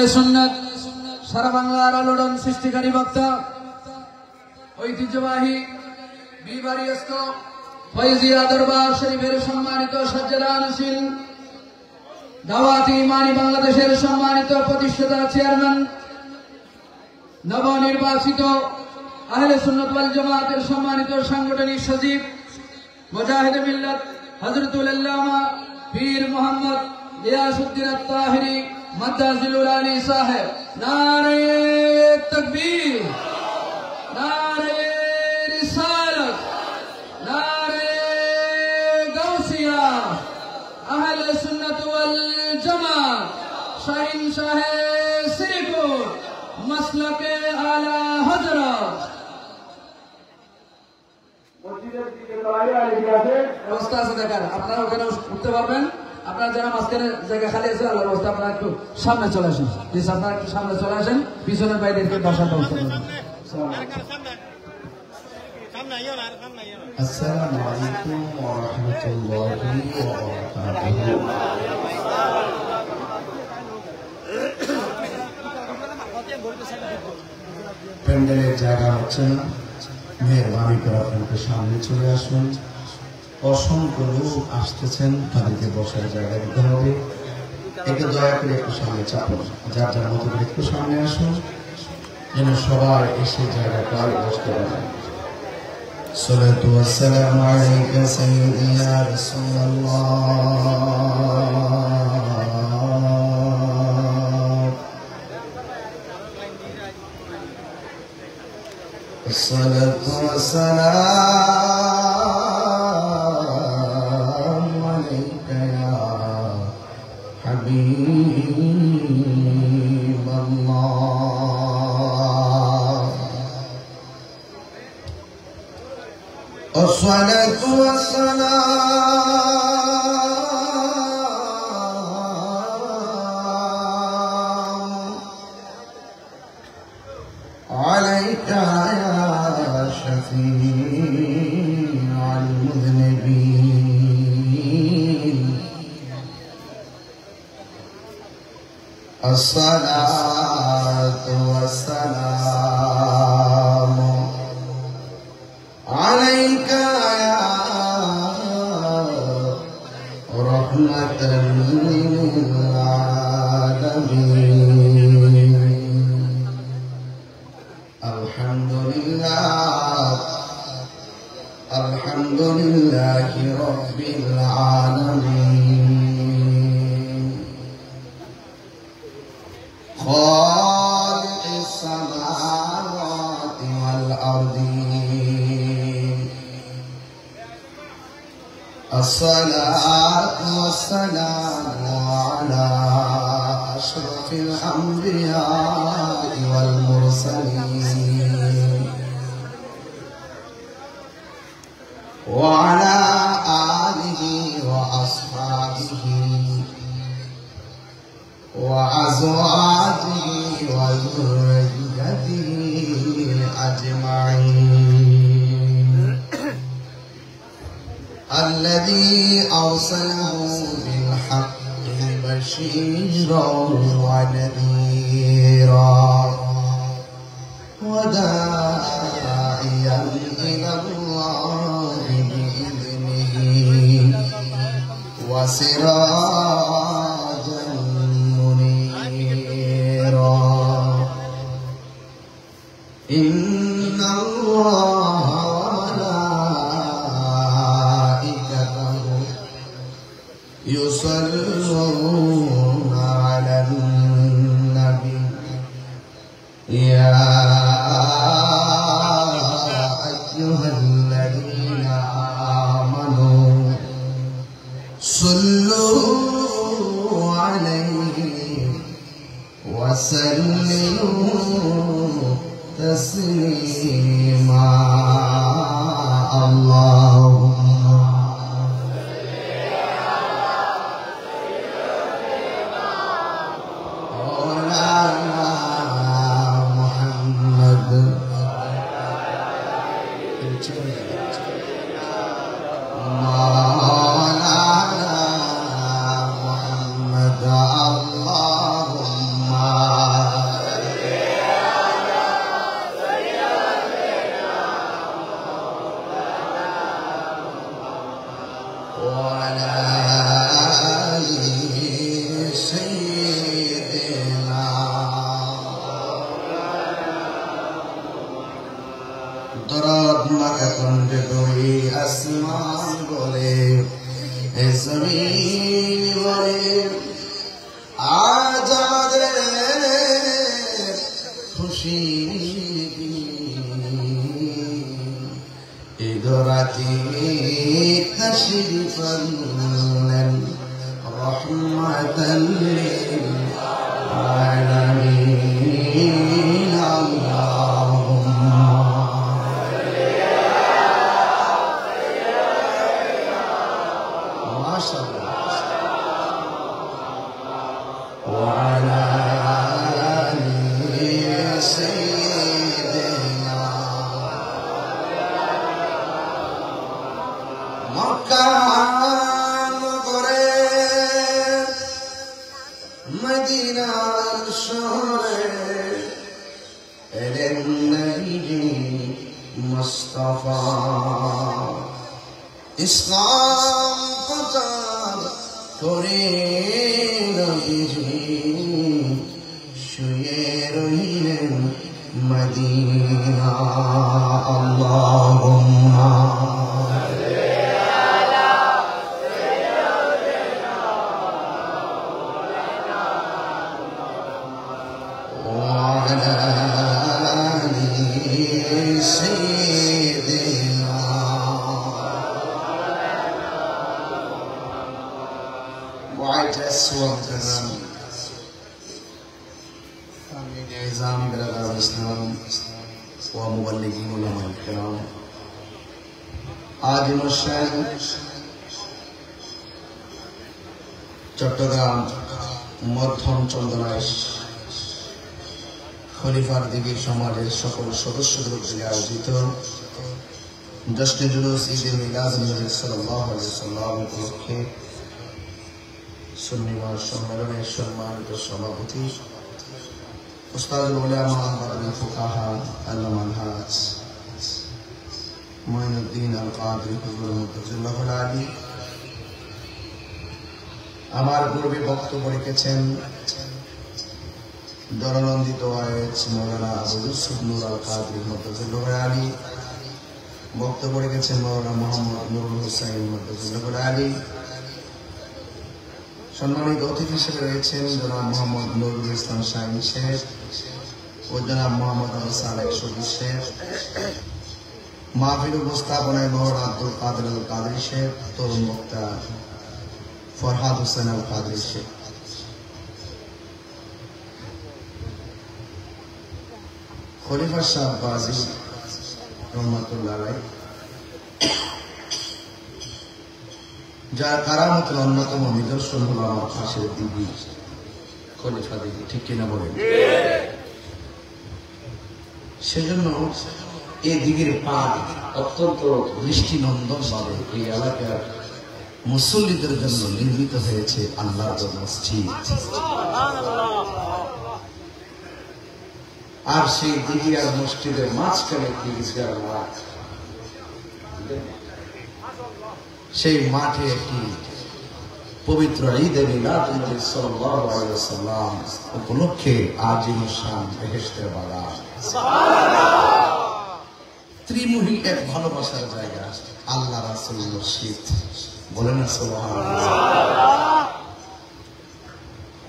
আহলে সুন্নাত সারা বাংলার আলোড়ন সৃষ্টিকারী বক্তা ঐতিহ্যবাহী বিবারিয়স্ত ফয়জিয়া দরবার শরীফের সম্মানিত সজ্জাদানশীল দাওয়াতি ইমানি বাংলাদেশের সম্মানিত প্রতিষ্ঠাতা চেয়ারম্যান নবনির্বাচিত আহলে সুন্নাত ওয়াল জামাতের সম্মানিত সাংগঠনিক সচিব মুজাহিদ মিল্লাত হযরতুল আল্লামা পীর মোহাম্মদ গিয়াসউদ্দিন আত-তাহিরি মাদ্দাজিলুল আলী সাহেব নারে তাকবীর নারে রিসালাত নারে গাউসিয়া আহলে সুন্নাত ওয়াল জামাত শাহিন শাহে শ্রীপুর মাসলাকে আলা হযরত মসজিদের দিকে দাঁড়িয়ে আছে অবস্থা আছে দেখেন আপনারা ওখানে উঠতে পারবেন আপনারা যারা মাঝখানে জায়গা খালি আছে আল্লাহর ব্যবস্থা আপনারা একটু সামনে চলে আসেন প্লিজ আপনারা একটু সামনে চলে আসেন পিছনের বাইরেকে বসার ব্যবস্থা করবেন আসসালামু আলাইকুম ওয়া রাহমাতুল্লাহি ওয়া বারাকাতুহু প্যান্ডেলের জায়গা হচ্ছে না মেহরবানি করে আপনাকে সামনে চলে আসুন অসংখ্য লোক আসতেছেন তাদেরকে বসার জায়গা দিতে হবে একটু দয়া করে একটু সামনে চাপুন যার যার মতো করে একটু সামনে আসুন যেন সবাই এসে জায়গাটা বসতে পারে الصلاة والسلام عليك سيدي يا رسول الله الصلاة والسلام عليك يا حبيب الله الصلاة والسلام عليك يا شفيع المذنبين الصلاة والسلام عليك يا رحمة للعالمين الحمد لله رب العالمين خالق السماوات والأرض الصلاة والسلام على أشرف الأنبياء والمرسلين وعلى آله وأصحابه وأزواجه وذريته أجمعين الذي أرسله بالحق بشيرا ونذيرا وداعيا إلى الله بإذنه وسراجا منيرا إن الله يصلون على النبي يا أيها الذين آمنوا صلوا عليه وسلموا تسليما اللهم اللهم कोई आसमान बोले जमीन बोले आजाद खुशी इधराती तशरीफन रहमतन लिल आलमीन अल्लाहुम्मा وعلى آل سيدنا مكة نغري مدينة الشهر النبي مصطفى إسلام قطر করে নবীজি শুয়ে রইলেন মদিনা আল্লাহুম্মা وعلى آل سيدنا معجز والكرم آمين يا عظام بلغ الإسلام ومبلغين علماء الكرام عالم الشان চট্টগ্রাম মধ্যম চন্দনাইশ খলিফার দিঘির সমাজের সকল সদস্যদের উদ্যোগে আয়োজিত জশ্নে জুলুস ঈদে মিলাদ নবী সাল্লাল্লাহু আলাইহি ওয়াসাল্লাম উপলক্ষে সুন্নিওয়ার সম্মেলনের সম্মানিত সভাপতি উস্তাদুল উলামা বাদুল ফুকাহা আল্লামা আল-হাজ মুঈনুদ্দিন আল কাদরি হুজুর মুতাজিল্লাহুল আলী, আমার পূর্বে বক্তব্য রেখেছেন দরনন্দিত ওয়াইজ মৌলানা আবু ইউসুফ নূর আল কাদরি মুতাজিল্লাহুল আলী, বক্তব্য রেখেছেন মৌলানা মোহাম্মদ নুরুল হুসাইন মুতাজিল্লাহুল আলী, সম্মানিত অতিথি হিসেবে রয়েছেন জনাব মোহাম্মদ নুরুল ইসলাম শাহীন সাহেব ও জনাব মোহাম্মদ আবু সালেহ শফি সাহেব, মাহফিল উপস্থাপনায় মৌলানা আব্দুল কাদের আল কাদরি সাহেব, তরুণ বক্তা ফরহাদ হোসেন আল কাদরি সাহেব, খলিফা সাহেব গাজী রহমাতুল্লাহ আলাইহি, যার কারামতের অন্যতম নিদর্শন হলো আমার পাশের দিঘি খলিফা দিঘি, ঠিক কিনা বলেন? সেজন্য এই দিঘির পাড় অত্যন্ত দৃষ্টিনন্দন ভাবে এই এলাকার মুসল্লিদের জন্য নির্মিত হয়েছে আল্লাহর মসজিদ। আর সেই দিঘি আর মসজিদের মাঝখানে দিঘির মাঠ, সেই মাঠে একটি পবিত্র ঈদে মিলাদ নবী সাল্লাল্লাহু আলাইহি ওয়াসাল্লাম উপলক্ষে আজিমুশান বেহেশতের বাগান, ত্রিমুহী এক ভালোবাসার জায়গা, আল্লাহ রাসূল মসজিদ, বলেন না সুবহানাল্লাহ।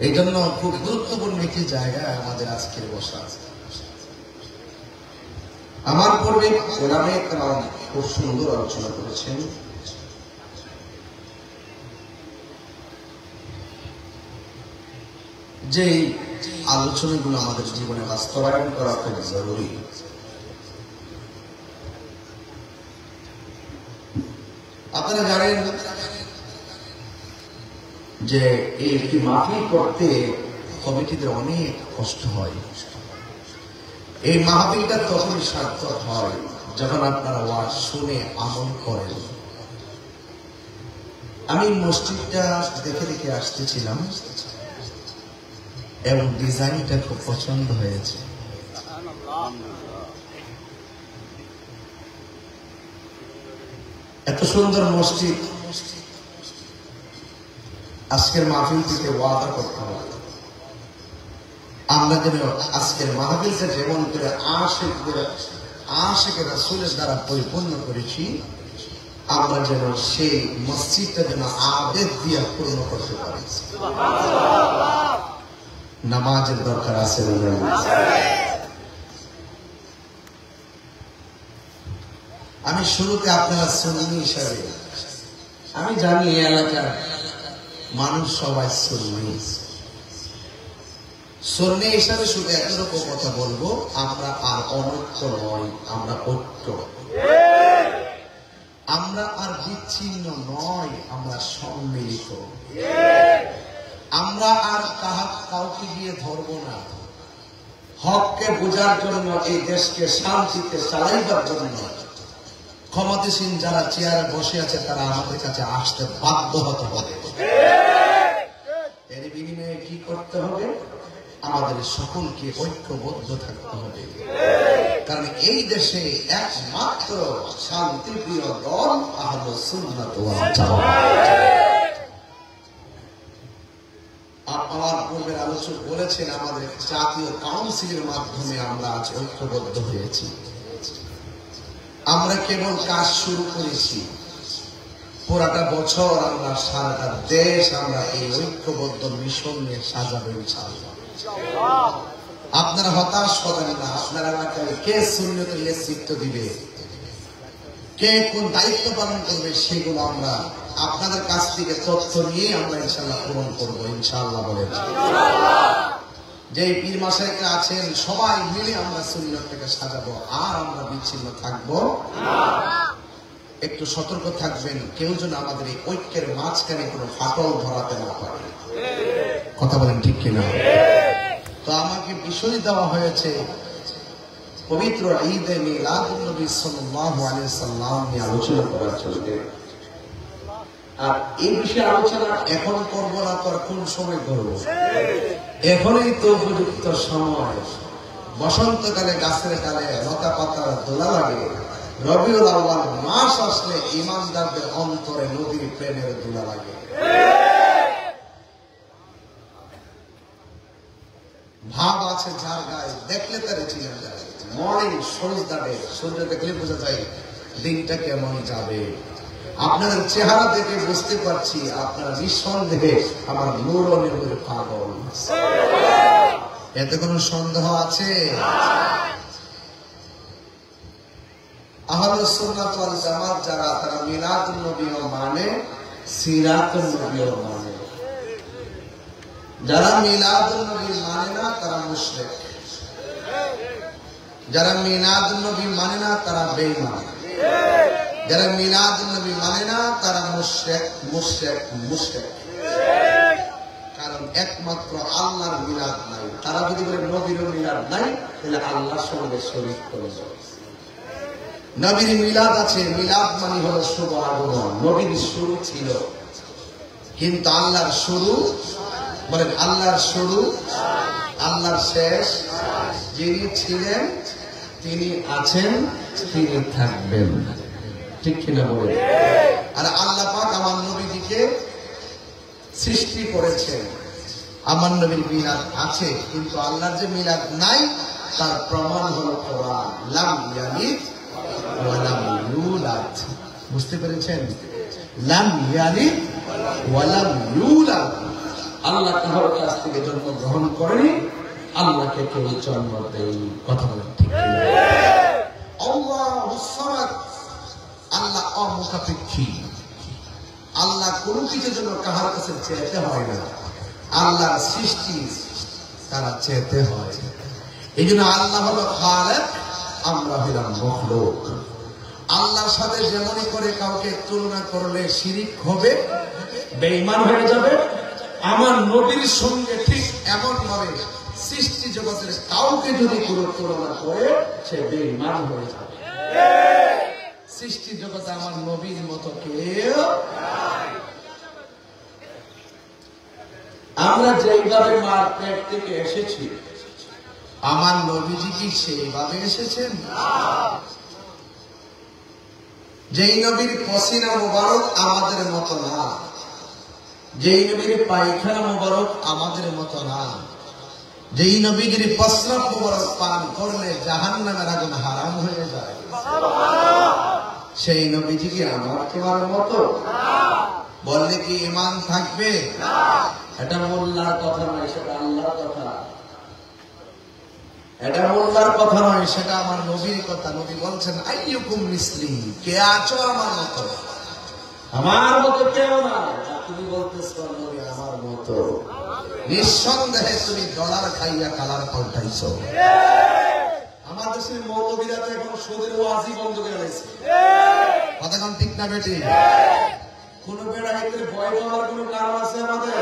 এই জন্য খুব গুরুত্বপূর্ণ একটি জায়গায় আমাদের আজকের বসা। আমার পূর্বে ওলামায়ে কেরাম খুব সুন্দর আলোচনা করেছেন। যে আলোচনাগুলো আমাদের জীবনে বাস্তবায়ন করা খুব জরুরি। আপনারা জানেন যে একটি মাহফিল করতে কমিটিদের অনেক কষ্ট হয়। এই মাহফিলটা তখন সার্থক হয় যখন আপনারা ওয়াজ শুনে আমল করেন। আমি মসজিদটা দেখে দেখে আসতেছিলাম এবং ডিজাইনটা খুব পছন্দ হয়েছে। এত সুন্দর মসজিদ, আজকের মাহফিল থেকে ওয়াদা করতে হবে আমরা যেন আজকের মাহফিলটা যেমন করে আশিকে রাসূলের দ্বারা পরিপূর্ণ করেছি, আমরা যেন সেই মসজিদটা যেন আবেদ দিয়ে পূর্ণ করতে পারি। নামাজের দরকার আছে না? আমি শুরুতে আপনারা সুন্নি হিসাবে, আমি জানি এই এলাকার মানুষ সবাই সুন্নি। সুন্নি হিসাবে শুধু একরকম কথা বলবো, আমরা আর অনৈক্য নয়, আমরা ঐক্য। আমরা আর বিচ্ছিন্ন নয়, আমরা সম্মিলিত। আমরা আর কাউকে গিয়ে ধরবো না। হককে বোঝার জন্য, এই দেশকে শান্তিতে চালাইবার জন্য ক্ষমতাসীন যারা চেয়ারে বসে আছে তারা আমাদের কাছে আসতে বাধ্য হতে হবে। এর বিনিময়ে কি করতে হবে? আমাদের সকলকে ঐক্যবদ্ধ থাকতে হবে। কারণ এই দেশে একমাত্র শান্তিপ্রিয় দল আহলে সুন্নাত ওয়াল জামাত। আমার পূর্বের আলোচক বলেছেন, আমাদের জাতীয় কাউন্সিলের মাধ্যমে আমরা আজ ঐক্যবদ্ধ হয়েছি। আমরা কেবল কাজ শুরু করেছি, পুরাটা বছর আমরা সারাটা দেশ আমরা এই ঐক্যবদ্ধ মিশন নিয়ে সাজাবো ইনশাআল্লাহ। আপনারা হতাশ হবেন না। আপনার এলাকায় কে সুন্নতের নেতৃত্ব দিবে, কে কোন দায়িত্ব পালন করবে, সেগুলো আমরা আপনাদের কাছ থেকে তথ্য নিয়ে আমরা ইনশাআল্লাহ পূরণ করবো ইনশাআল্লাহ। বলেন যে পীর মাশায়েখরা আছেন সবাই মিলে আমরা সুন্নতটাকে সাজাবো, আর আমরা বিচ্ছিন্ন থাকবো না। একটু সতর্ক থাকবেন, কেউ যেন আমাদের এই ঐক্যের মাঝখানে কোনো ফাটল ধরাতে না পারে। কথা বলেন ঠিক কিনা? তো আমাকে বিষয় দেওয়া হয়েছে পবিত্র ঈদে মিলাদুন নবী সাল্লাল্লাহু আলাইহি ওয়াসাল্লাম নিয়ে আলোচনা করার জন্য। আর এই বিষয়ে আলোচনা এখন করবো না, তো কোন সময় করবো? এখনই তো উপযুক্ত সময়। বসন্তকালে গাছের ডালে লতা পাতার দোলা লাগে, রবিউল আউয়াল মাস আসলে ঈমানদারদের অন্তরে নবীর প্রেমের দোলা লাগে। ভাব আছে যার গায়ে, দেখলে তারে চিনা যায়। মর্নিং সূর্যোদয়, সূর্য দেখলে বোঝা যায় দিনটা কেমন যাবে। আপনাদের চেহারা দেখে বুঝতে পারছি আপনারা নিঃসন্দেহে আমার নূর ও নূরের পাগল। এতে কোনো সন্দেহ আছে? আহলে সুন্নাত ওয়াল জামাত যারা, তারা মিলাদুন নবীও মানে, সিরাতুন নবীও মানে। যারা মিলাদুন নবী মানে না তারা মুশরিক, যারা মিলাদুন নবী মানে না তারা বেঈমান, যারা মিলাদুন নবী মানে না তারা মুশরিক মুশরিক মুশরিক। কারণ একমাত্র আল্লাহর মিলাদ নাই। তারা যদি বলে নবীর মিলাদ নাই, তাহলে আল্লাহর সঙ্গে শরীক করবে। নবীর মিলাদ আছে, মিলাদ মানে হলো শুভ আগমন। নবীর শুরু ছিল, কিন্তু আল্লাহর শুরু, বলেন আল্লাহর শুরু, আল্লাহর শেষ। যিনি ছিলেন, তিনি আছেন, তিনি থাকবেন। ঠিক কিনা বলেন? আর আল্লাহ পাক আমার নবীজিকে সৃষ্টি করেছেন। আমার নবীর মিলাদ আছে, কিন্তু আল্লাহর যে মিলাদ নাই তার প্রমাণ হলো কোরআন। লাম ইয়ালিদ ওয়া লাম ইউলাদ। বুঝতে পেরেছেন? লাম ইয়ালিদ ওয়া লাম ইউলাদ। আল্লাহ কারোর কাছ থেকে জন্মগ্রহণ করেনি, আল্লাহকে কেউ জন্ম দেয়নি। কথা বলেন ঠিক কিনা? আল্লাহুস সামাদ, আল্লাহ অমুখাপেক্ষী। আল্লাহ কোনো কিছুর জন্য কাহার কাছে চেতে হয় না। আল্লাহর সৃষ্টি তারা চেতে হয়। এই জন্য আল্লাহ হলো খালেক, আমরা হইলাম মখলুক। আল্লাহর সাথে যেমনই করে কাউকে তুলনা করলে শিরিক হবে, বেঈমান হয়ে যাবে। আমার নবীর সঙ্গে ঠিক এমন ভাবে সৃষ্টি জগতের কাউকে যদি কোনো তুলনা করে, সে বেঈমান হয়ে যাবে। সৃষ্টি জগতে আমার নবীর মতো কেউ নাই। আমরা যেইভাবে মার পেট থেকে এসেছি, আমার নবীজি কি সেইভাবে এসেছেন? যেই নবীর পসিনা মুবারক আমাদের মতো না, যেই নবীর পায়খানা মুবারক আমাদের মতো না, যেই নবীর প্রস্রাব মোবারক পান করলে জাহান্নামের আগুন হারাম হয়ে যায়, সেই নবীজি কি আমার তোমার মতো? বললে কি ঈমান থাকবে? এটা মোল্লার কথা নয়, সেটা আল্লাহর কথা। এটা মোল্লার কথা নয়, সেটা আমার নবীর কথা। নবী বলছেন আইয়ুকুম মিসলি, কে আছো আমার মতো? আমার মতো কেউ না। তুমি বলতেছো নবী আমার মতো, নিঃসন্দেহে তুমি ডলার খাইয়া কালার পাল্টাইছো। আমার দেশের মৌলবীরা তো এখন সুদের ওয়াজি বন্ধ করে দিয়েছে, কথা কোন ঠিক না বেটি? কোন বেড়াইতে ভয় পাওয়ার কোন কারণ আছে আমাদের?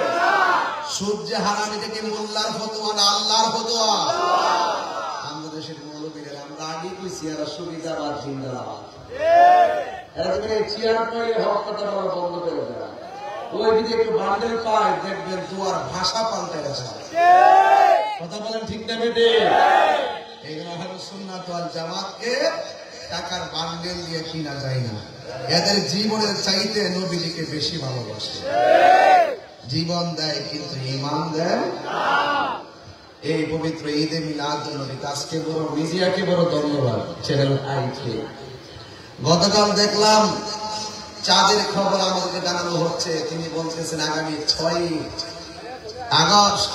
সুদ যে হারাম, এটা কি মোল্লার ফতোয়া না আল্লাহর ফতোয়া? আমাদের দেশের মৌলবীরা, আমরা আগে কইছি এরা সুবিধাবাদ জিন্দাবাদ, এরা তুমি চেয়ার পাইলে হক কথা বলা বন্ধ করে দেয়। ওই দিকে একটু বান্ডেল পায়, দেখবেন দুয়ার ভাষা পাল্টে গেছে। কথা বলেন ঠিক না বেটে? এই আহলুস সুন্নাত ওয়াল জামাতকে টাকার বান্ডেল দিয়ে কিনা যায় না। এদের জীবনের চাইতে নবীজিকে বেশি ভালোবাসে। জীবন দেয় কিন্তু ঈমান দেয় না। এই পবিত্র ঈদে মিলাদ নবীকে আজকে বড় মিডিয়াকে বড় ধন্যবাদ, চ্যানেল আইকে। গতকাল দেখলাম চাঁদের খবর আমাদেরকে জানানো হচ্ছে। তিনি বলতেছেন আগামী 6 আগস্ট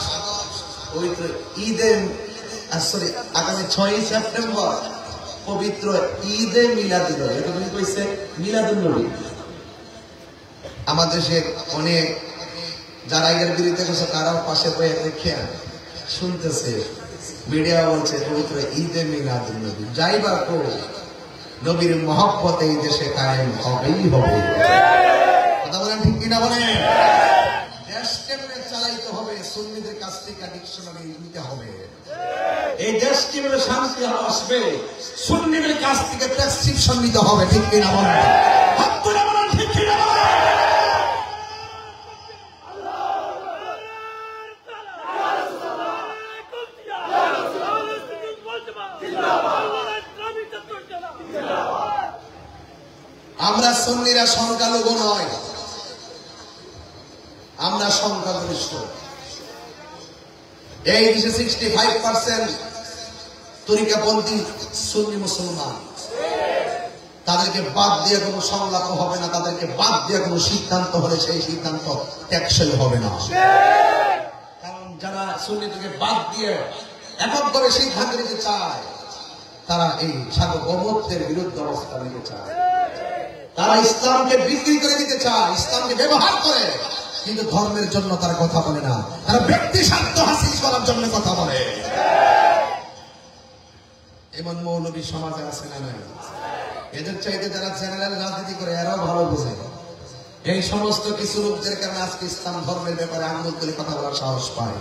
পবিত্র ঈদে, সরি আগামী 6 সেপ্টেম্বর পবিত্র ঈদে মিলাদুন্নবী। এটা তুমি কইছে মিলাদুন্নবী। আমাদের দেশে অনেক যারা এর বিরুদ্ধে করছে তারাও পাশে বসে দেখে শুনতেছে, মিডিয়া বলছে পবিত্র ঈদে মিলাদুন্নবী। যাইবা কো নবীর মহব্বতে এই দেশে কায়েম হবেই হবে। কথা বলেন ঠিক কিনা বলেন? দেশ কেমনে চালাইতে হবে, সুন্নিদের কাছ থেকে ডিকশনারি নিতে হবে। এই দেশ কেমনে শান্তি আসবে, সুন্নিদের কাছ থেকে প্রেসক্রিপশন নিতে হবে। ঠিক কিনা বলেন? হাত তুলে বলেন ঠিক কিনা বলেন? আমরা সুন্নিরা সংখ্যালঘু নয়, আমরা সংখ্যাগরিষ্ঠ। এই দেশে 65% তরিকাপন্থী সুন্নি মুসলমান। তাদেরকে বাদ দিয়ে কোনো সংলাপ হবে না, তাদেরকে বাদ দিয়ে কোনো সিদ্ধান্ত হলে সেই সিদ্ধান্ত টেকসই হবে না। কারণ যারা সুন্নিদেরকে বাদ দিয়ে এককভাবে সিদ্ধান্ত নিতে চায়, তারা এই সার্বভৌমত্বের বিরুদ্ধে অবস্থান নিতে চায়। তারা ইসলামকে বিক্রি করে দিতে চায়, ইসলামকে ব্যবহার করে, কিন্তু ধর্মের জন্য তারা কথা বলে না, তারা ব্যক্তি স্বার্থ হাসিল করার জন্য কথা বলে। এমন মৌলবী সমাজে আছে না নাই? এদের চাইতে যারা চ্যানেলের রাজনীতি করে এরাও ভালো বোঝে। এই সমস্ত কিছু লোকদের কারণে আজকে ইসলাম ধর্মের ব্যাপারে আঙ্গুল তুলে কথা বলার সাহস পায়।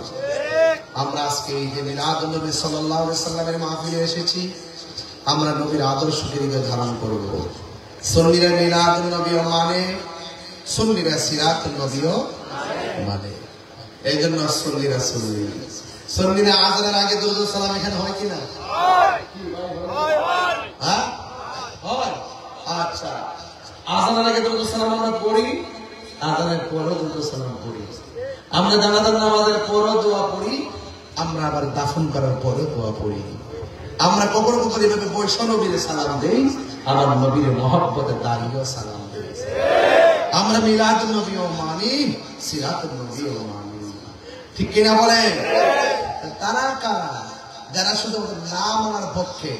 আমরা আজকে এই যে মিলাদুন্নবী সাল্লাল্লাহু আলাইহি সাল্লামের মাহফিলে এসেছি, আমরা নবীর আদর্শকে হৃদয়ে ধারণ করব। সুন্নিরা মিলাদুন্নবীও মানে, সুন্নিরা সিরাতুন্নবীও মানে। এই জন্য সুন্নিরা সুন্নি। সুন্নিরা আযানের আগে দুরূদ সালাম এখানে হয় কিনা? হ্যাঁ হয়। আচ্ছা, আযানের আগে দুরূদ সালাম আমরা পড়ি, আযানের পরেও দুরূদ সালাম পড়ি। আমরা জানাজার নামাজের পরও দোয়া পড়ি, আমরা আবার দাফন করার পরেও দোয়া পড়ি। আমরা কখনো কখনো এভাবে বৈষ্ণবীরে সালাম দেই, আবার নবীর মহব্বতে দাঁড়িয়েও সালাম দেই। আমরা মিলাদুন্নবীও মানি, সিরাতুন্নবীও মানি। ঠিক কিনা বলেন? তারা কারা? যারা শুধু নাম মানার পক্ষে,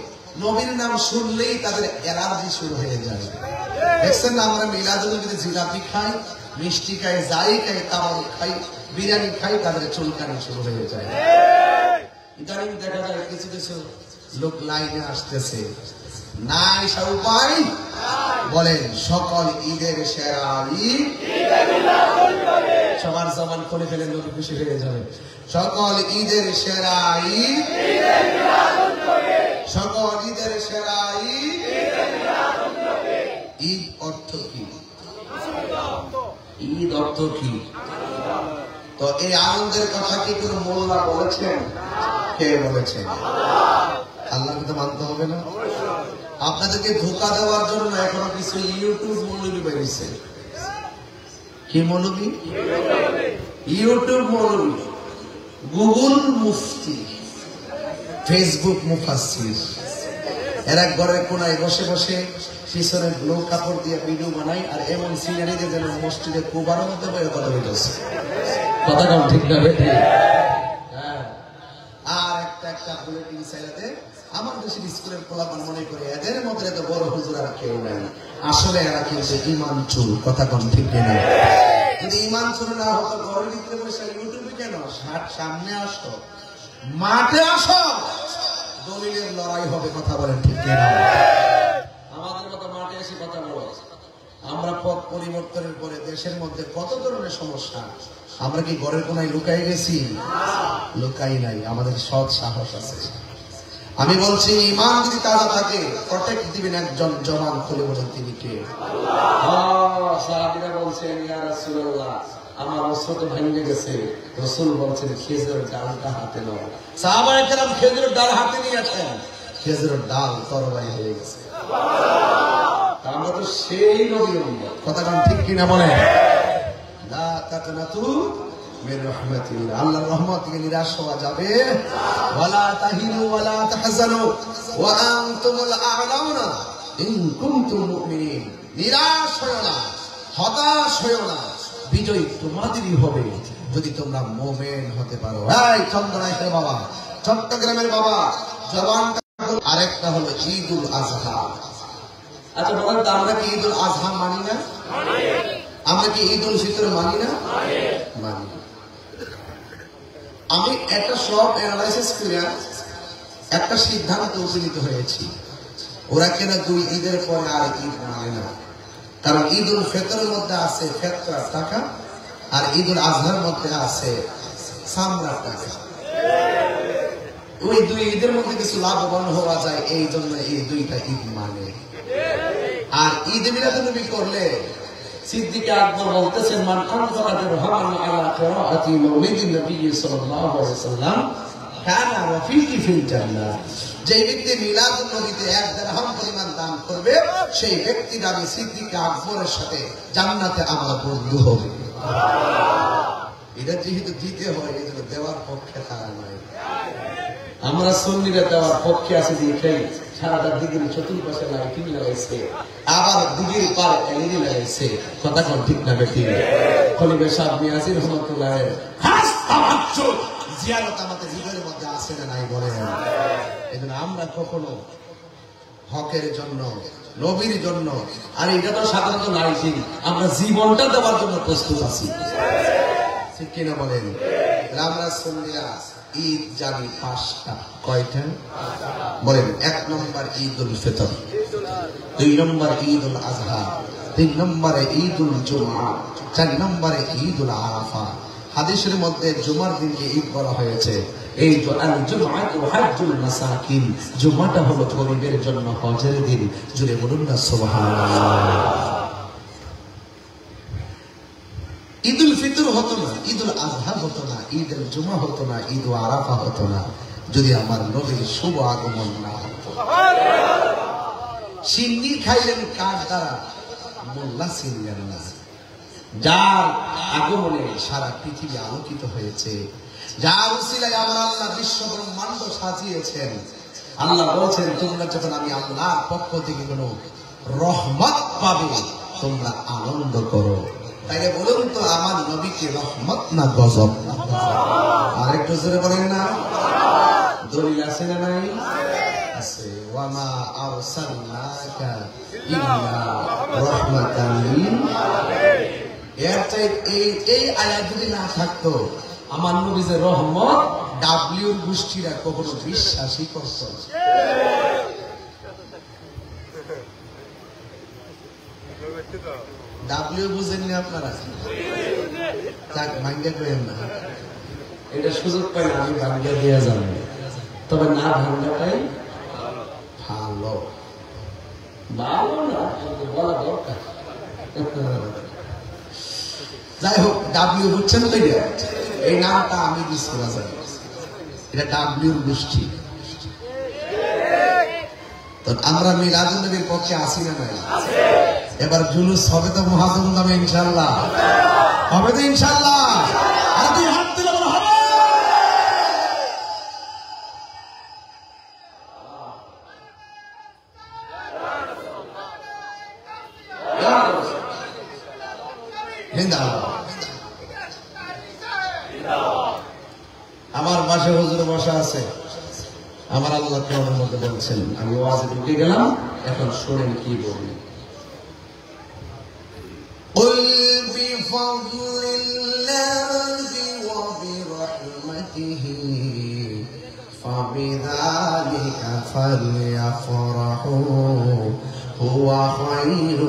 নবীর নাম শুনলেই তাদের অ্যালার্জি শুরু হয়ে যায়। দেখছেন না, আমরা মিলাদুন্নবীতে জিলাপি খাই, মিষ্টি খাই, যাই খাই, তাওয়াল খাই, বিরিয়ানি খাই, তাদের চুলকানি শুরু হয়ে যায়। ইদানিং দেখা যায় কিছু কিছু লোক লাইনে আসতেছে, না এসা উপায় বলেন সকল ঈদের সেরা ঈদ সবার জবান খুলে ফেলে লোক খুশি হয়ে যাবে। সকল ঈদের সেরা ঈদ, সকল ঈদের সেরা ঈদ। ঈদ অর্থ কি? ঈদ অর্থ কি? তো এই আনন্দের কথা কি কোনো মোল্লা বলেছেন? কে বলেছেন? আল্লাহকে তো মানতে হবে না? আপনাদেরকে ধোঁকা দেওয়ার জন্য এখনো কিছু ইউটিউব মৌলবী বেরিয়েছে। কি মৌলবী? ইউটিউব মৌলবী। গুগল মুফতি, ফেসবুক মুফাসসির, এরা ঘরের কোনায় বসে বসে পিছনে ব্লু কাপড় দিয়ে ভিডিও বানাই আর এমন সিনারি দিয়ে যেন মসজিদে কুবারের মধ্যে বয়ে কথা বলতেছে। কথা কম ঠিক না বেঠি? আর একটা বুলেটিন চাইলাতে আমার দেশের স্কুলের পোলাপান মনে করে এদের মধ্যে এত বড় হুজুর আর কেউ নাই। আসলে এরা কিন্তু ইমান চুর। কথা কম ঠিক না? যদি ইমান চুর না হতো ঘরের ভিতরে বসে ইউটিউবে কেন? সামনে আসো, মাঠে আসো, দলিলের লড়াই হবে। কথা বলেন ঠিক না? আমাদের মতো মাঠে এসে কথা বলো। আমরা পথ পরিবর্তনের পরে দেশের মধ্যে কত ধরনের সমস্যা। আমরা কি ঘরের কোনায় লুকাই গেছি? লুকাই নাই, আমাদের সৎ সাহস আছে। আমি বলছি ইমান যদি তাজা থাকে প্রটেক্ট দিবেন একজন জওয়ান। খুলে বলেন তিনি কে? সাহাবীরা বলছেন ইয়া রাসূলুল্লাহ আমার অস্ত্র তো ভেঙে গেছে। রাসূল বলছেন খেজুরের ডালটা হাতে নাও। সাহাবায়ে কেরাম খেজুরের ডাল হাতে নিয়েছেন, খেজুরের ডাল তরবারি হয়ে গেছে। আমরা তো সেই নবীর উম্মত। কথা ঠিক কিনা বলেন? লা তাকনাতু মির রাহমাতিল্লাহ, আল্লাহর রহমত থেকে নিরাশ হওয়া যাবে। ওয়ালা তাহিনু ওয়ালা তাহজানু ওয়া আনতুমুল আ'লাউনা ইন কুনতুম মুমিনিন। নিরাশ হয়ো না, হতাশ হয়ো না, বিজয় তোমাদেরই হবে যদি তোমরা মুমিন হতে পারো। এই চন্দনাইশের বাবা, চট্টগ্রামের বাবা, জবানটা আরেকটা হলো ঈদুল আজহা। আচ্ছা বলেন তো আমরা কি ঈদুল আজহা মানি না? আমরা কি ঈদুল ফিতর মানি না? মানি। আমি একটা সব অ্যানালাইসিস করে একটা সিদ্ধান্ত উপনীত হয়েছি, ওরা কেন দুই ঈদের পরে আর ঈদ মানে না। কারণ ঈদুল ফিতরের মধ্যে আছে ফেতরার টাকা আর ঈদুল আজহার মধ্যে আছে সামরার টাকা। ওই দুই ঈদের মধ্যে কিছু লাভবান হওয়া যায়, এই জন্য এই দুইটা ঈদ মানে। আর ঈদ মিলাদুন্নবী করলে সিদ্দিক আকবর বলতেছেন মান আনফাকা দিরহামান আলা কিরাআতি মাউলিদিন নবী সাল্লাল্লাহু আলাইহি ওয়াসাল্লাম কানা রাফিকি ফিল জান্নাহ। যে ব্যক্তি মিলাদুন্নবীতে 1 দিরহাম পরিমাণ দান করবে সেই ব্যক্তির আমি সিদ্দিক আকবরের সাথে জান্নাতে আমার বন্ধু হবে। এটা যেহেতু দিতে হয় এজন্য দেওয়ার পক্ষে তারা নয়। আমরা সুন্নিরা দেওয়ার পক্ষে আছি দেখেই সারাটা দিগির চতুর্পাশে লাইটিং লাগাইছে, আবার দিগির পার এলইডি লাগাইছে। কথা কোন ঠিক না বেটি? খলিফা সাহেব মিয়াজির রহমাতুল্লাহ খাস তাওয়াজ্জুহ জিয়ারত আমাদের হৃদয়ের মধ্যে আছে না নাই বলেন? এজন্য আমরা কখনো হকের জন্য, নবীর জন্য, আর এটা তো সাধারণত লাইটিং, আমরা জীবনটা দেওয়ার জন্য প্রস্তুত আছি। ঠিক কিনা বলেন? আমরা সুন্নিরা ঈদ জানি 5টা। কয়টা বলেন? 1 নম্বর ঈদুল ফিতর, 2 নম্বর ঈদুল আজহা, 3 নম্বরে ঈদুল জুমআ, 4 নম্বরে ঈদুল আরাফা। হাদিসের মধ্যে জুমার দিনকে ঈদ বলা হয়েছে। এই জুমআতু হাজ্জুল মাসাকিন, জুমাটা হলো গরিবের জন্য হজের দিন। জুড়ে বলুন না সুবহানাল্লাহ। ঈদুল ফিতর হতো না, ঈদুল আজহা হতো না, ঈদুল জুমা হতো না, ঈদ আরাফা হতো না যদি আমার নবীর শুভ আগমন না হতো। সিন্নি খাইলেন কার দ্বারা? মোল্লা ছিলেন না। যার আগমনে সারা পৃথিবী আলোকিত হয়েছে, যার উসিলায় আমার আল্লাহ বিশ্ব ব্রহ্মাণ্ড সাজিয়েছেন। আল্লাহ বলছেন তোমরা যখন আমি আল্লাহর পক্ষ থেকে কোনো রহমত পাবে তোমরা আনন্দ করো। তাইলে বলুন তো আমার নবীকে রহমত না গজব? আরেকটু জোরে বলেন না? দলিল আছে না নাই? আছে। ওয়ামা আরসালনাকা ইল্লা রাহমাতান লিল আলামিন। এর চাই এই আয়াত যদি না থাকতো আমার নবী যে রহমত, ডাব্লিউর গোষ্ঠীরা কখনো বিশ্বাসই করত না। ডাব্লিউ বুঝেননি আপনারা? ভাঙ্গা করেন না, এটা সুযোগ পাই আমি ভাঙ্গা দিয়ে যাবো, তবে না ভাঙ্গাটাই ভালো। ভালো না বলা দরকার। যাই হোক, ডাব্লিউ বুঝছেন তো? এই নামটা আমি দিচ্ছি, এটা ডাব্লিউর গোষ্ঠী। তো আমরা মিলাদুন্নবীর পক্ষে আসি না নাই? এবার জুলুস হবে তো মহাজন নামে ইনশাআল্লাহ? হবে তো ইনশাআল্লাহ? আর দুই হাত দিলে হবে। জিন্দাবাদ। আমার পাশে হুজুর বসা আছে, আমার আল্লাহ কোরআনের মধ্যে বলছেন, আমি ওয়াজে ঢুকে গেলাম, এখন শুনেন কি বলি। قل بفضل الله وبرحمته فبذلك فليفرحوا هو خير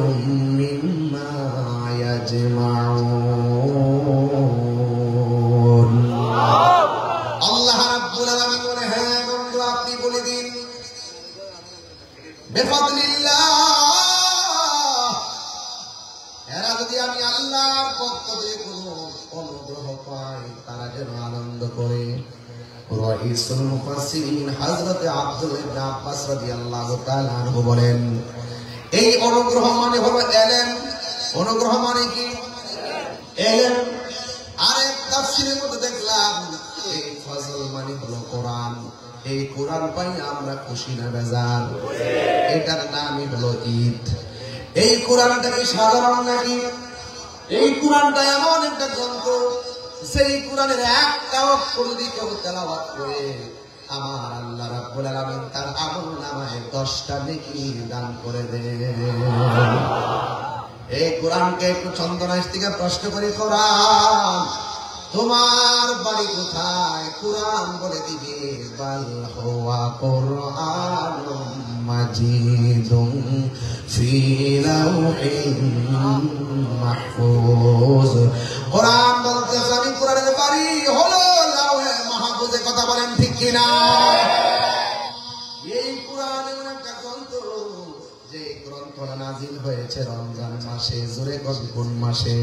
مما يجمعون। আল্লাহ রাব্বুল আলামিন বলে, হ্যাঁ বন্ধু আপনি বলে দিন, বিফাদলিল্লাহ, এরা যদি আমি আল্লাহর পক্ষ থেকে কোনো অনুগ্রহ পাই তারা যেন আনন্দ করে। রাইসুল মুফাসসিরিন হযরত আব্দুল্লাহ ইবনে আব্বাস রাদিয়াল্লাহু তাআলা আনহু বলেন, এই অনুগ্রহ মানে হলো ইলম। অনুগ্রহ মানে কি? ইলম। আরেক তাফসীরের মধ্যে দেখলাম এই ফজল মানে হলো কোরআন। এই কোরআন পাই আমরা খুশি না বেজার? এটার নামই হলো ঈদ। এই কোরআনটা কি সাধারণ নাকি? এই কোরআনটা এমন একটা গ্রন্থ, সেই কোরআনের একটা অক্ষর যদি কেউ তেলাওয়াত করে আমার আল্লাহ রাব্বুল আলামিন তার আমলনামায় 10টা নেকি দান করে দেন। এই কোরআনকে একটু চন্দনাইশ থেকে প্রশ্ন করি, কোরআন তোমার বাড়ি কোথায়? কোরআন বলে দিবে, বাল হুয়া কুরআনুম মাজিদুন ফি লাউহিন মাহফুজ। কোরআন বলতে আমি কোরআনের বাড়ি হলো লাউহে মাহফুজে। কথা বলেন ঠিক কিনা? এই কোরআন এমন একটা গ্রন্থ, যে গ্রন্থটা নাজিল হয়েছে রমজান মাসে। জোরে কোন মাসে?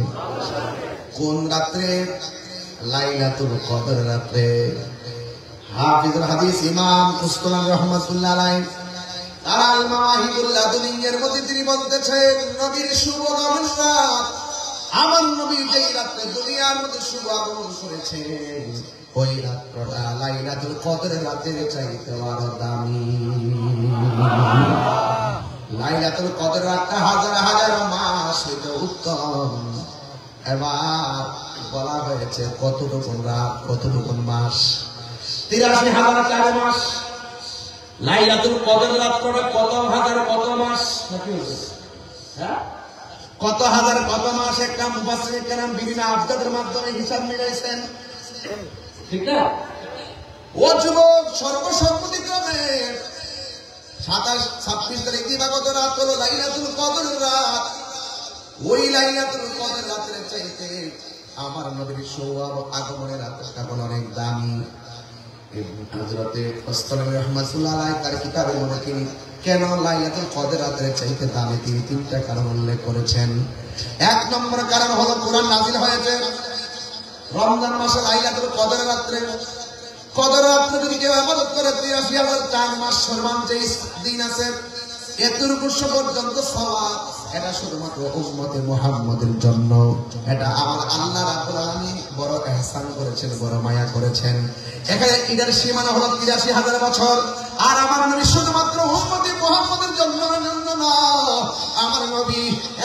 কোন রাত্রে? লাইলাতুল কদর রাতে। হাফিজুল হাদিস ইমাম কুস্তুলানি রাহমাতুল্লাহ আলাইহি তার আল মাওয়াহিবুল লাদুনিয়ার মধ্যে তিনি বলতেছেন, নবীর শুভ আগমন রাত, আমার নবী যেই রাতে দুনিয়ার মধ্যে শুভ আগমন করেছে, ওই রাতটা লাইলাতুল কদরের রাতের চাইতে আরো দামি। লাইলাতুল কদর রাতটা হাজার হাজার মাস হইতে উত্তম। এবার বলা হয়েছে কতটুকু রাত, কতটুকু মাস? 83,004 মাস। লাইলাতুল কদর রাতটা কত হাজার কত মাস? হ্যাঁ, কত হাজার কত মাস? একটা মুফাসসির কেরাম বিভিন্ন আবদাদের মাধ্যমে হিসাব মিলাইছেন, ঠিক না? ও যুবক, সর্বসম্মতিক্রমে 27-26 তারিখ দিবাগত রাত হলো লাইলাতুল কদর রাত। ওই লাইলাতুল কদর রাতের চাইতে আমার নবীর শুভ আগমনের রাতটা হলো অনেক দামি। হযরতে কুস্তুলানি রাহমাতুল্লাহ আলাইহি তার কিতাবে মনে তিনি কেন লাইলাতুল কদর রাতের চাইতে দামি তিনি 3টা কারণ উল্লেখ করেছেন। 1 নম্বর কারণ হলো কোরআন নাযিল হয়েছে রমজান মাসে লাইলাতুল কদর রাতে। কদর রাতে যদি কেউ ইবাদত করে 83,004 মাস সর্বান্ত দিন আছে, এতটুকু পর্যন্ত সওয়াব। এটা শুধুমাত্র উম্মতে মুহাম্মাদের জন্য। এটা আমার আল্লাহ রাব্বুল আলামিন বড় ইহসান করেছেন, বড় মায়া করেছেন। এখানে ঈদের সীমানা হলো 83,000 বছর। আর আমার নবী শুধুমাত্র উম্মতে মুহাম্মাদের জন্য না, আমার নবী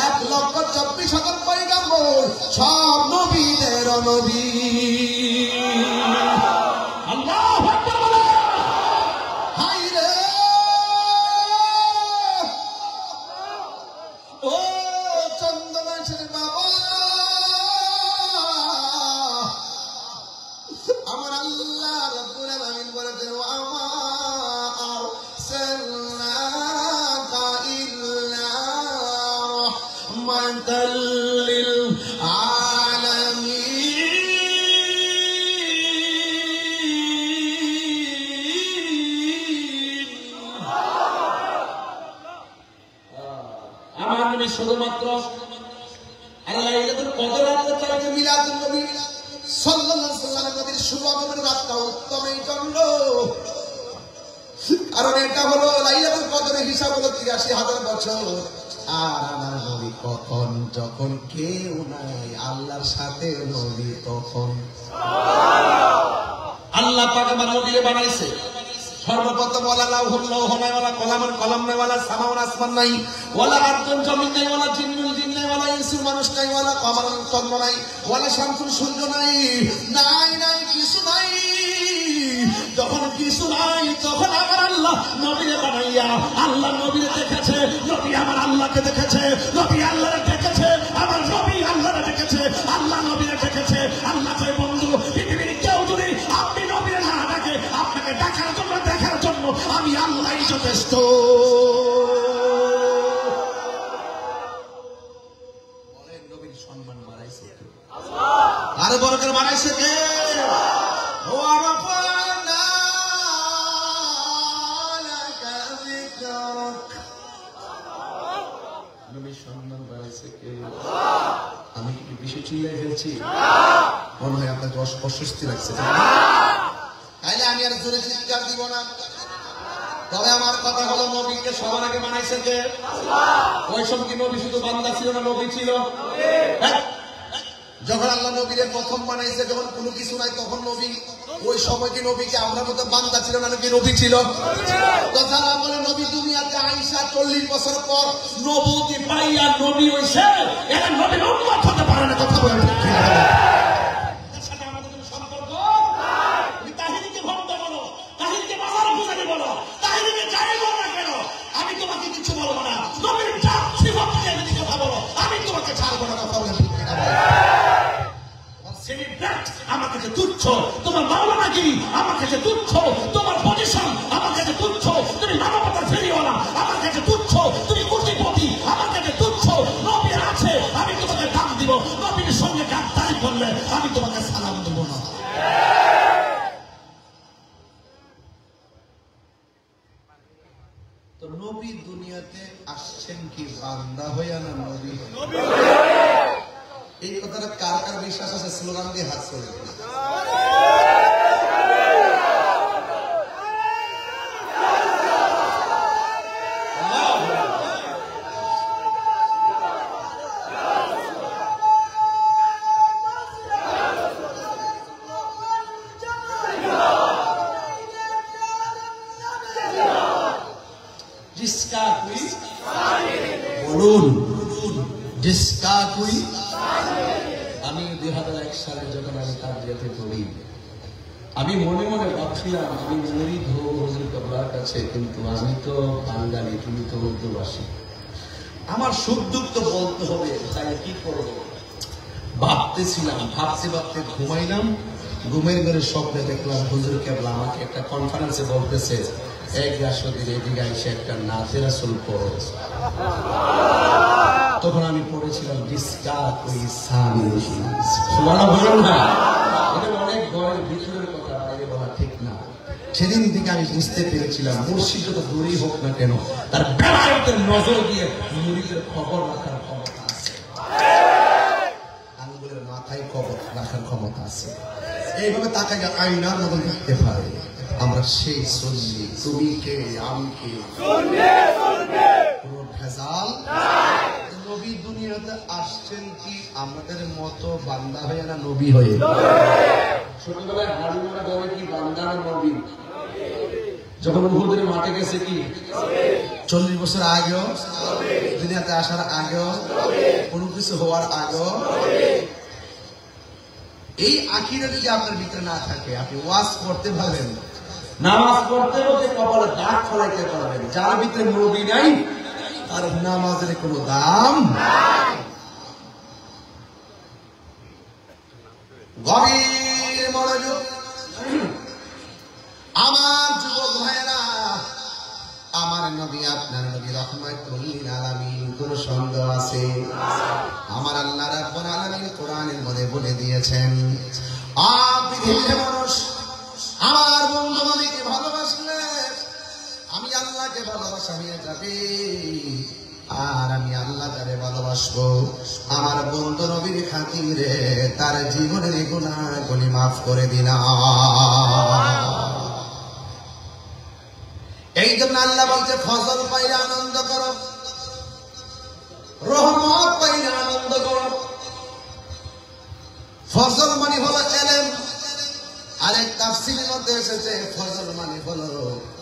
1,24,000 পয়গম্বর, সব নবীদের নবী। আল্লাহু আকবার। হায় রে ও চন্দনাইশের বাবা, আমার আল্লাহ রাব্বুল আলামিন বলেছেন, ওয়া মা আরসালনাকা ইল্লা রাহমাতাল লিল আলামিন। আমার নবী শুধুমাত্র লাইলাতুল কদর রাতে চাইতে মিলাদুন নবী সাল্লাল্লাহু আলাইহি ওয়াসাল্লাম নবীর শুভ আগমনের রাতটা উত্তম এই জন্য, কারণ এটা হলো লাইলাতুল কদরের হিসাব হলো 83,000 বছর। আর আমার নবী কখন? যখন কেউ নাই, আল্লাহর সাথে নবী তখন। আল্লাহ পাক আমার নবীকে বানাইছে সর্বপ্রথম ওয়ালা লাউহুল লৌহ নাই, ওয়ালা কলামুল কলম নাই, ওয়ালা সামাউল আসমান নাই, ওয়ালা আরদুন জমিন নাই, ওয়ালা জিন্নুল জিন নাই, ওয়ালা ইনসুল মানুষ নাই, ওয়ালা কমারুল চন্দ্র নাই, ওয়ালা শামসুল সূর্য নাই, নাই নাই কিছু নাই। যখন কিছু নাই তখন আমার আল্লাহ নবীরে বানাইয়া, আল্লাহ নবীরে দেখেছে, নবী আমার আল্লাহকে দেখেছে, নবী আল্লাহরে দেখেছে, আমার নবী আল্লাহরে দেখেছে, আল্লাহ নবীরে দেখেছে। আল্লাহ কয় বন্ধু, পৃথিবীর কেউ যদি আপনি নবীরে না ডাকে, আপনাকে দেখার জন্য আমি আল্লাহই যথেষ্ট। অনেক নবীর সম্মান বাড়াইছে আরো বড় করে বাড়াইছে কে? নবীর সম্মান বাড়াইছে কে? আমি কি বেশি চিল্লাই ফেলছি? মনে হয় আপনাকে অস্বস্তি লাগছে, তাইলে আমি আর জোরে চিৎকার দিব না। তবে আমার কথা হলো, নবীকে সবার আগে বানাইছে কে? ওই সব কি নবী শুধু বান্দা ছিল না, নবী ছিল? যখন আল্লাহ নবীরে প্রথম বানাইছে, যখন কোনো কিছু নাই তখন নবী, ওই সময় কি নবীকে আমরা মতো বান্দা ছিল না, নাকি নবী ছিল? কথা না বলে নবী দুনিয়াতে আইসা 40 বছর পর নবুয়তি পাইয়া নবী হইছে, এরা নবীর উম্মত হতে পারে না। কথা বলেন ঠিক কিনা? আমি তোমাকে কিছু বলবো না, নবীর জাত সিফাতকে যদি কথা বলো, আমি তোমাকে ছাড়বো না। কথা বলেন ঠিক কিনা? আমার কাছে তুচ্ছ, তোমার মাওলানা কি আমার কাছে তুচ্ছ, তোমার পজিশন আমার কাছে তুচ্ছ, তুমি মানবতার ফেরিওয়ালা আমার কাছে তুচ্ছ, তুমি কোটিপতি আমার কাছে তুচ্ছ। নবীর আছে আমি তোমাকে দাম দিব, নবীর সঙ্গে গাদ্দারি করলে আমি তোমাকে সালাম দেবো না। তো নবী দুনিয়াতে আসছেন কি বান্দা হইয়া না নবী? এই কথাটা কার কার বিশ্বাস আছে? স্লোগান দিয়ে হাত করে जिसका कोई বলুন, जिसका कोई। আমি 2001 সালে যখন আমি তাজিয়াতে পড়ি, আমি মনে মনে ভাবছিলাম আমি মুরিদ হব হুজুর কেবলার কাছে, কিন্তু আমি তো বাঙালি, তুমি তো উর্দুভাষী, আমার সুখ দুঃখ তো বলতে হবে, তাই কি করবো ভাবতেছিলাম। ভাবতে ভাবতে ঘুমাইলাম, ঘুমের ঘরে স্বপ্নে দেখলাম হুজুর কেবলা আমাকে একটা কনফারেন্সে বলতেছে, এক রাষ্ট্রদের এদিকে এসে একটা নাতে রাসূল পড়ো। তখন আমি পড়েছিলাম জিসকা কোই সামি। সুবহানাল্লাহ, না এটা অনেক ঘরের ভিতরের কথা, বাইরে বলা ঠিক না। সেদিন থেকে আমি বুঝতে পেরেছিলাম মুর্শিদ যত দূরেই হোক না কেন, তার বেলায়েতের নজর দিয়ে মুরিদের খবর রাখার ক্ষমতা আছে, আঙ্গুলের মাথায় খবর রাখার ক্ষমতা আছে। এইভাবে তাকাই আয়নার মতন দেখতে পারে। আমরা সেই সুন্নি, তুমি কে আমি কে, কোনো ভেজাল নাই। নবী দুনিয়াতে আসছেন কি আমাদের মতো বান্দা হয়ে না নবী হয়ে? ছোটবেলায় হাড়ি মারা বলে কি বান্দা না নবী? যখন উহুদের মাঠে গেছে কি 40 বছর আগেও, দুনিয়াতে আসার আগেও, কোনো কিছু হওয়ার আগেও। এই আকীদা যদি আপনার ভিতরে না থাকে, আপনি ওয়াজ করতে পারবেন, নামাজ পড়তে পড়তে কপালে দাগ ফলাইতে পারবেন। যার ভিতরে নবী নাই তার নামাজের কোনো দাম নাই। গভীর মনোযোগ আমার যুবক ভাইয়েরা, আমার নবী আপনার নবী রাহমাতুল লিল আলামিন, কোন সন্দেহ আছে? আমার আল্লাহ রাব্বুল আলামিন কোরআনের মধ্যে বলে দিয়েছেন, পৃথিবীর মানুষ আমার বন্ধু নবীকে ভালোবাসলে আমি আল্লাহকে ভালোবাসা হয়ে যাবে, আর আমি আল্লাহ তারে ভালোবাসবো। আমার বন্ধু নবীর খাতিরে তার জীবনের গুনাহগুলি মাফ করে দিলাম। এই জন্য আল্লাহ বলছে, ফজল পাইলে আনন্দ করো, রহমত পাইলে আনন্দ করো। ফজল মানে হলো ইলম, আরেক তাফসীরের মধ্যে এসেছে ফজল মানে হলো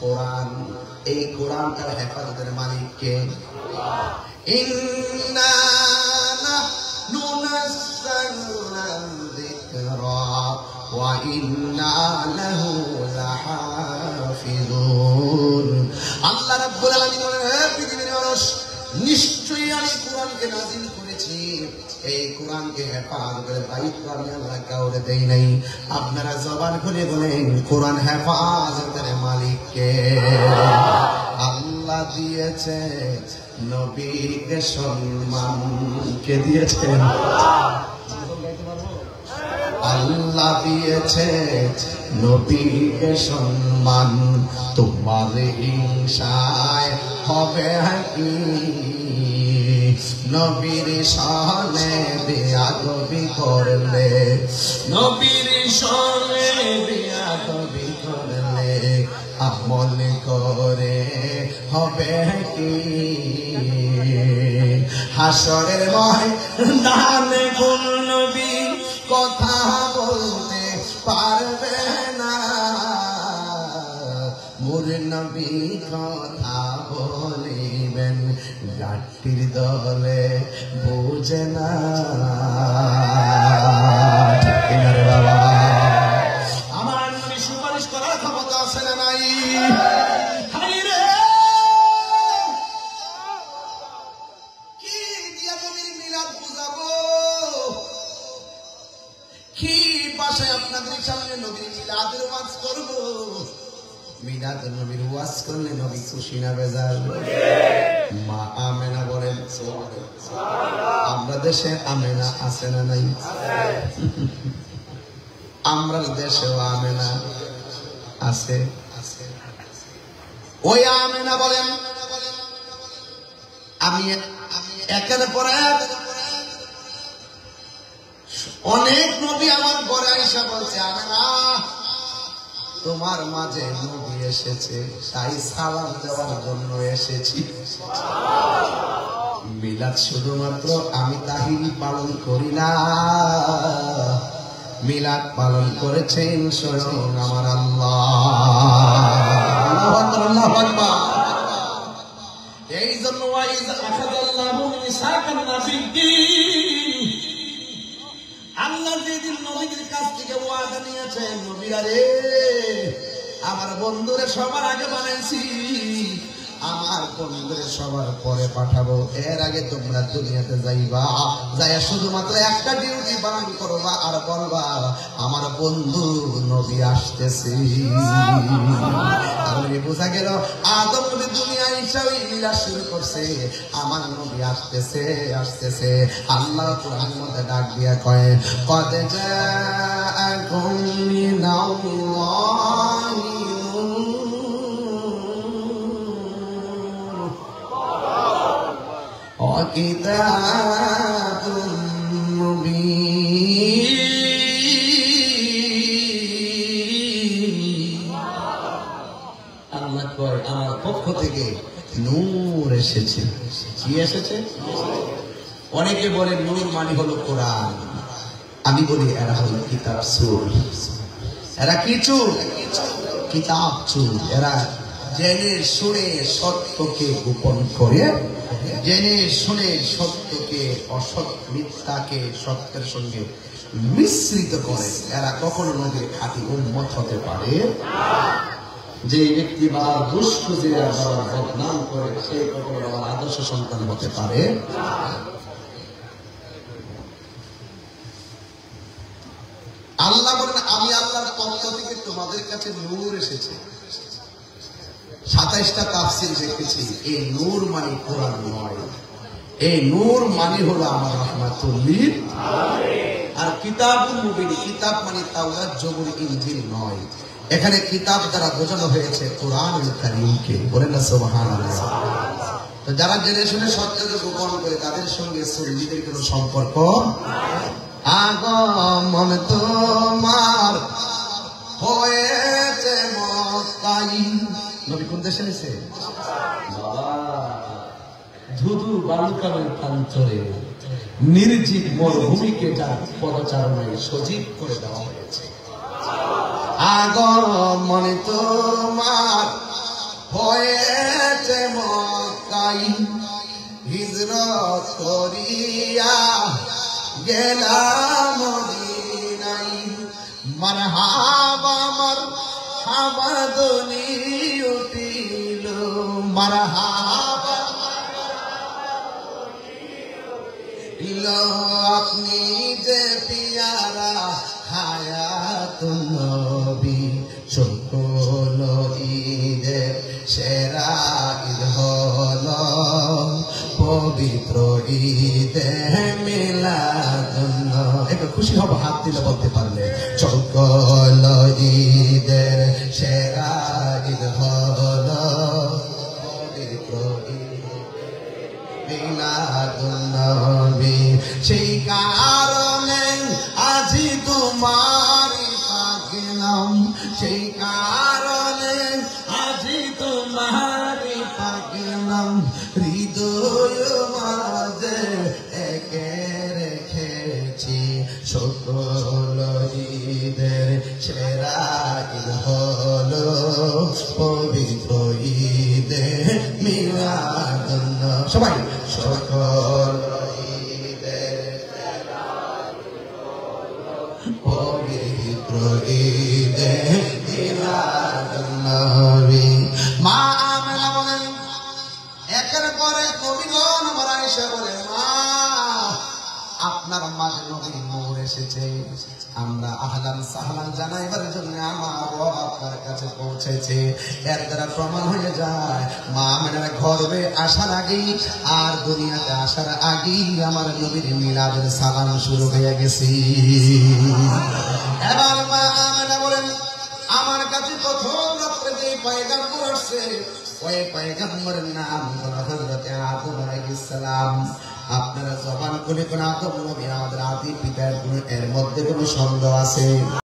কোরআন। এই কোরআন তার হেফাজতের মালিককে। ইন্না নাহনু নাযালনা যিকরা ওয়া ইন্না লাহু লাহাফিজুন। আল্লাহ রাব্বুল আলামিন বলেন, হে পৃথিবীর মানুষ, নিশ্চয়ই আমি কোরআনকে নাযিল করেছি। এই কোরআনকে হেফাজতের দায়িত্ব আমি আল্লাহ কাউকে দেই নাই। আপনারা জবান খুলে বলেন, কোরআন হেফাজতের মালিককে। আল্লাহ দিয়েছে নবীকে সম্মান। কে দিয়েছেন? আল্লাহ দিয়েছে নবীকে সম্মান। তোমার হিংসায় হবে কি? নবীর শানে বেয়াদবি করলে, নবীর শানে বেয়াদবি করলে আমল করে হবে কি? হাসরের ময়দানে কোন নবী কথা বলতে পারবে না? মোর নবী কথা বলিবেন, লাঠির দলে বোঝে না। বাবা, আমার নবী সুপারিশ করার ক্ষমতা আছে না নাই? কি দিয়া নবীর মিলাদ বুঝাবো? কি পাশে আপনাদের সামনে নবীর মিলাদের ওয়াজ করব? মিলাদ নবীর ওয়াজ করলে নবী খুশি না বেজার? মা আমেনা বলেন আমরা দেশে আমেনা আছে না নাই? আমরা দেশেও আমেনা আছে। ওই আমেনা বলেন, আমি একের পর এক অনেক নবী আমার ঘরে আইসা বলছে, আমেনা তোমার মাঝে নবী এসেছে, তাই সালাম দেওয়ার জন্য এসেছি। মিলাদ শুধুমাত্র আমি তাহিরি পালন করি না, মিলাদ পালন করেছেন স্বয়ং আমার আল্লাহ। এই জন্য আল্লাহ যেদিন নবীদের কাছ থেকে ওয়াদা নিয়েছেন, নবীরা রে আমার বন্ধুরে সবার আগে বানাইছি, আমার বন্ধুরে সবার পরে পাঠাবো, এর আগে তোমরা দুনিয়াতে যাইবা, যাইয়া শুধুমাত্র একটা ডিউটি পালন করবা আর বলবা আমার বন্ধু নবী আসতেছে। তাহলে বোঝা গেল আদম নবী দুনিয়া হিসাবে মিলাদ শুরু করছে, আমার নবী আসতেছে আসতেছে। আল্লাহ কোরআনের মধ্যে ডাক দিয়া কয়, কদ জাআকুম মিনাল্লাহি ওয়া কিতাবুম মুবিন। আল্লাহ কয় আমার পক্ষ থেকে নূর এসেছে। কি এসেছে? অনেকে বলে নূর মানে হলো কোরআন, আমি বলি এরা হলো কিতাব চোর। এরা কি চোর? কিতাব চোর। এরা জেনে শুনে সত্যকে গোপন করে, জেনে শুনে সত্যকে অসৎ, মিথ্যাকে সত্যের সঙ্গে মিশ্রিত করে। এরা কখনো নবীর খাঁটি উম্মত হতে পারে? যে ব্যক্তি বাবার দুষ্ট যে বাবার বদনাম করে, সে কখনো বাবার আদর্শ সন্তান হতে পারে? আল্লাহ বলেন, আমি আল্লাহর পক্ষ থেকে তোমাদের কাছে নূর এসেছে। 27টা তাফসীর দেখেছি। এই নূর মানে কোরআন নয়, এই নূর মানে হলো আমার রাহমাতুল লিল আলামিন। আর কিতাবুল মুবিন, কিতাব মানে তাওরাত, জবুর, ইনজিল নয়। এখানে কিতাব দ্বারা বোঝানো হয়েছে কোরআনুল কারীমকে। বলেন না সুবহানাল্লাহ। তো যারা জেনে শুনে সত্যকে গোপন করে, তাদের সঙ্গে সুন্নিদের কোনো সম্পর্ক নাই। আগমন তোমার হয়েছে মক্কায়। নবী কোন দেশে এসেছে? ধুধু বালুকামের প্রান্তরে নির্জীব মরুভূমিকে যার পদচারণায় সজীব করে দেওয়া হয়েছে। আগমন তোমার হিজরত করিয়া গেলাম মদিনায় মারহাবা মারহাবা ধ্বনি উঠিল মারহাবা আপনি যে পিয়ারা হায়াতুন নবী সকল ঈদের সেরা ঈদ হল পবিত্র ঈদে মিলাদুন নবী। একটু খুশি হব হাত দিলে বলতে পারলে সকল ঈদের সেরা ঈদ হল পবিত্র ঈদ মিলাদুন নবী। সেই কারণে আজি তোমারি পাকে নাম সেই কারণে আজি তোমারি পাকে নাম হৃদয় মাঝে একে রেখেছি সকল ঈদের সেরা ঈদ হলো পবিত্র ঈদে মিলাদুন নবী। সবাই সকল পবিত্র ঈদে মিলাদুন নবী। মা আমেনা বলেন একের পরে কবিগণ আমার আয়েশা বলেন মা আপনার মাঝে নবীর নূর এসেছে আমরা আহলান সাহলান জানাইবার জন্য আমার রব আপনার কাছে পৌঁছেছে। এর দ্বারা প্রমাণ হয়ে যায় মা আমেনার গর্ভে আসার আগেই আর দুনিয়াতে আসার আগেই আমার নবীর মিলাদের সালাম শুরু হয়ে গেছে। এবার মা আমেনা বলেন আমার কাছে প্রথম রাত্রে যে পয়গাম্বর আসছে ওই পয়গাম্বরের নাম হলো হযরত আদম আলাইহিস সালাম। আপনারা জবান করে কোন আদম নবী আমাদের আদি পিতার এর মধ্যে কোনো সন্দেহ আছে?